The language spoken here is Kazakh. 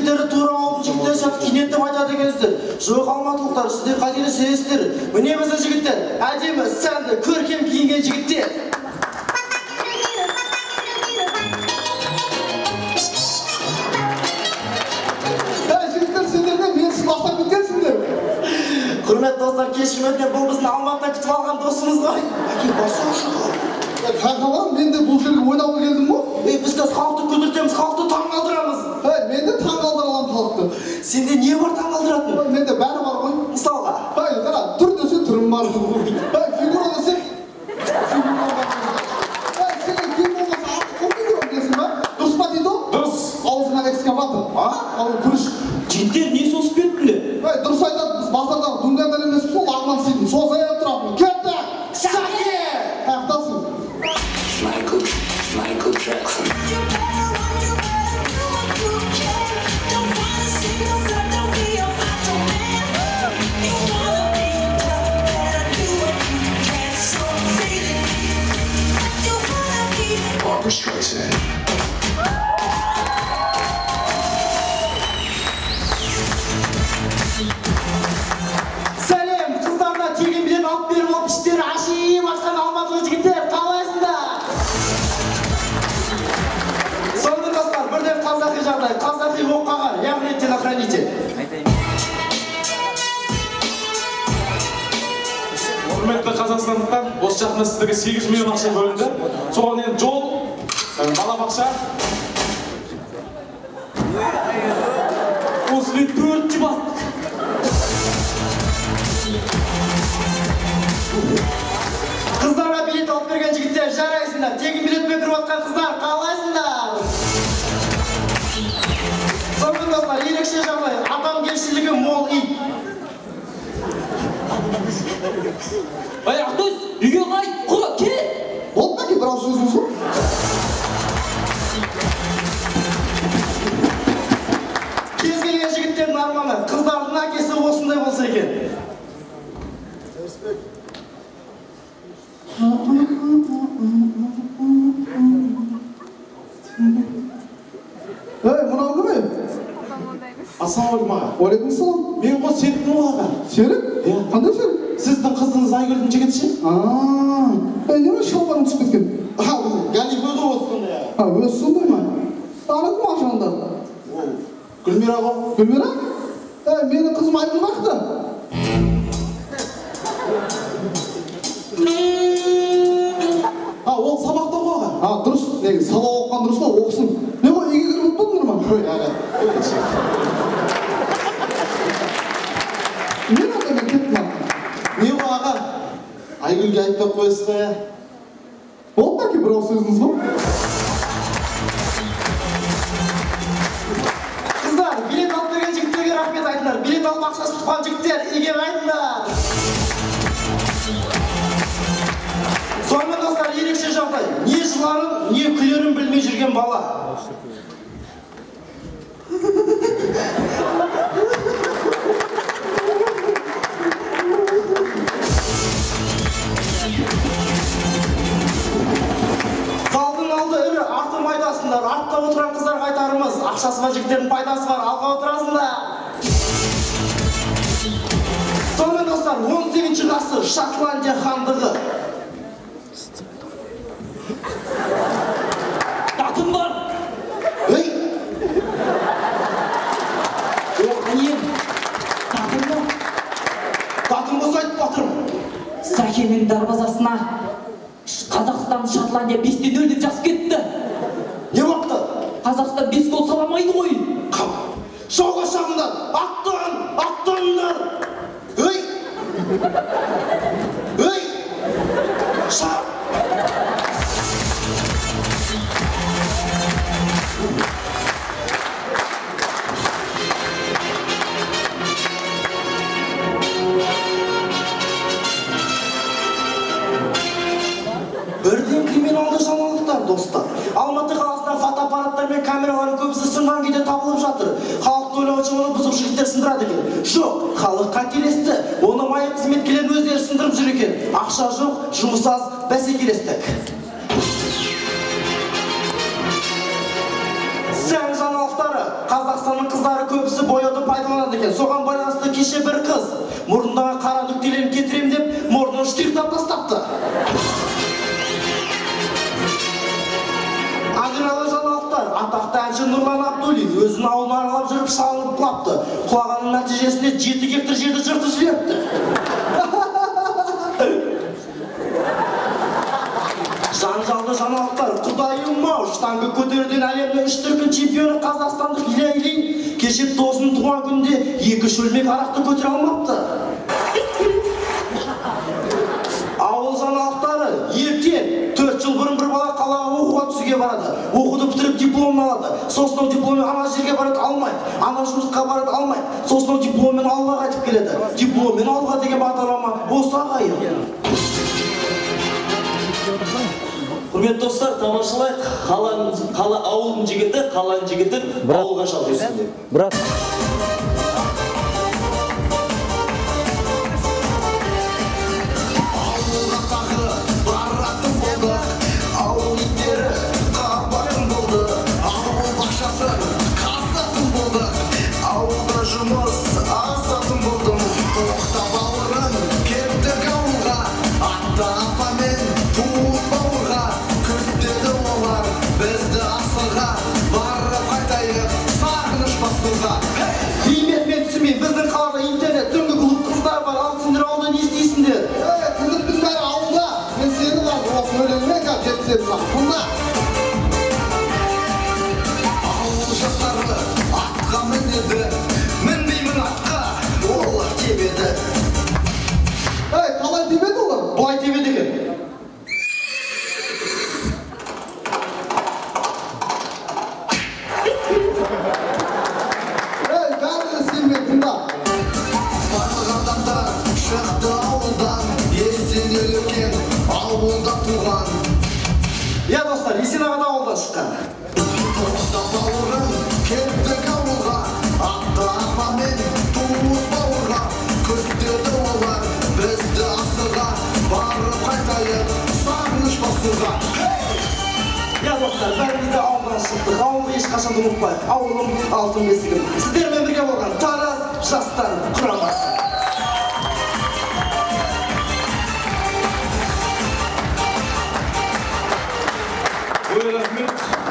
жігіттері тура ауылдың жігіттері жатып кенет деп айтады екенсіздер. Жоқ алматылықтар, сіздер қателесесіздер. Міне біздің жігіттер, әдемі, сәнді, көркем киінген жігіттер. Жігіттер, сендер де мен сіз бастап кеткенсіңдер. Құрметті достар, кешірім өтінемін, бұл біздің Алматыда күтіп алған досымыз ғой. Әке, басы шығар. Қаңқалар, мен де бұл жерге ойнауға келдім ғой. Біз қазір халықты күлдіртеміз, халықты таңғалдырамыз. Мен де таңғалдыра аламын халықты. Сенде не бар таңғалдыратын? Менде бәрі бар ғой. Мысалға? Қара, түр десе түрім бар. Фигура десе фигура бар. Сенің фигура болмаса артық қол фигура білесің ба? Дұрыс па дейді ол? Дұрыс. Аузыңа экскаватор. Ал күріш. Жігіттер не сосып кеттіңдер? Дұрыс айтады, біз базардағы дүңгендер емес сол ағынан істейтін. Созайып тұратын. Кетті! Сәке! Қаяқтасың? Michael Jackson. Barbra Streisand. Сәлем, қыздарына тегін билет алып беріп алып іштері ашиып ашқан алматылы жігіттер, қалайсыңдар? Сонымен достар, бірден қазақи жағдай, қазақи оққаға, яғни телохранитель. Құрметті қазақстандықтар, осы жақында сіздерге 8 миллион ақша бөлінді. Соған енді жол, балабақша. Осымен 4-ші бастық. Қыздарға билет алып берген жігіттер, жарайсыңдар. Тегін билетпен кіріп атқан қыздар, қалайсыңдар? Сонымен достар, ерекше жағдай, адамгершілігі мол ит. Ақтөс, үйге қайт, құра, кет! Болды ма ке бір ауыз сөзіңіз ғой? Кез келген жігіттердің арманы, қыздардың әкесі осындай болса екен. Мынау кім ем? Ассалаумағалейкум аға. Уалейкумассалам. Мен ғой Серіктің ғой аға. Серік? Қандай серік? Сіздің қызыңыз Айгүлдің жігіті ше? Неме шалбарың түсіп кеткен? Галифөді осы сондай аға. Өзі сондай ма? Ана кім ашығында? Гүлмира ғой. Гүлмира? Менің қызым Айгүл қақта. Ол сабақта ғой аға. Дұрыс. Неге сабақ оқыған дұрыс қой, оқысын. Не ғой, үйге кіріп ұтпадыңдар ма? Қой аға. Мен онда мен кеттім аға. Не ғой аға? Айгүлге айтпай қойсыз ба? Болды ма ке бір ауыз сөзіңіз ғой? Қыздар, билет алып берген жігіттерге рахмет айтыңдар. Билет алып ақшасын тұтқан жігіттер, үйге қайтыңдар. Сонымен достар, ерекше жағдай. Не жыларын, не күлерін білмей жүрген бала. Залдың алды үрі, арты майдасындар. Артта отырған қыздар қайтарымыз. Ақшасы бар жігіттердің пайдасы бар, алға отырасыңдар. Сонымен достар, 18-ші ғасыр Шотландия хандығы. Татым бар! Ей! Әйел! Татым бар! Татым болса айтып батырмын. Сәкенің дарбазасына Қазақстан Шотландия 5-0 деп жазып кетті. Не бақты? Қазақстан 5 гол саламайды ғой. Қап! Жауға шағындар! Аттаныңдар! Ей! Ей! Шақ! Бірден криминалды жаңалықтар, достар. Алматы қаласында фотоаппараттар мен камералардың көбісі сынған күйде табылып жатыр. Халықты ойлауынша оны бұзық жігіттер сындырады екен. Жоқ, халық қателесті. Оны майып қызметкерлер өздері сындырып жүр екен. Ақша жоқ, жұмыс аз, бәсекелестік. Сән жаңалықтары. Қазақстанның қыздары екен. Соған байланысты кеше бір қыз мұрнындағы қара нүктелерін кетірем деп мұрнын штирктап тастапты. Аграрлы жаңалықтар. Атақты әнші Нұрлан Абдуллин өзінің ауылын аралап жүріп шалынып құлапты. Құлағанның нәтижесінде 7 гектар жерді жыртып жіберіпті. Жанжалды жаңалықтар. Құдайым-ау, штанга көтеруден әлемнің 3 дүркін чемпионы қазақстандық Илья Ильин кеше досының туған күнінде 2 шөлмек арақты көтере алмапты. Ауыл жаңалықтары. Ертең 4 жыл бұрын бір бала қалаға оқуға түсуге барады. Оқуды бітіріп дипломын алады. Сосын дипломмен ана жерге барады, алмайды. Ана жұмысқа барады, алмайды. Сосын дипломмен ауылға қайтып келеді. Дипломмен ауылға деген бағдарлама осы ағайын. Құрметті достар, тамашалайық. Қала ауылдың жігіті, қаланың жігіті ауылға шалғызды. Брат. Ауылға тағы баратын болды. Ауыл иттері қабатын болды. Ауыл бақшасын қазатын болды. Ауылда жұмыс асатын болдым. Тоқта бауырын кеттік ауылға. Атта апамен туыс бауырға. Күттеді олар бізді асыға. Барып қайтайық сағыныш басуға. Мен түсінбеймін, біздің қалада интернет, түнгі клуб қыздар бар, ал сендер ауылда не істейсіңдер? Күндіктің бәрі ауылда. Мен сені бар, осы өлеңмен кәп жетсем сақында. Ауыл жастары атқа мінеді, мінбеймін атқа, олар тебеді. Қалай тебеді олар? Бұлай тебеді екен. Бәрі сенмен тыңда. Барлық адамдар шықты ауылдан, естен өлкен ауылда туған. Достар, Есен ағада ауылдан шыққан. Тоқта бауырын кеттік ауылға, атты апамен туыс бауырға. Күттеді олар бізді асыға, барып қайтайық сағыныш басуға. Достар, бәрімізді ауылдан шықтық, ауылды ешқашан ұмытпайық. Ауылым алтын бесігім. Сіздермен бірге болған Тараз жастар құрамасы. Ой, рахмет.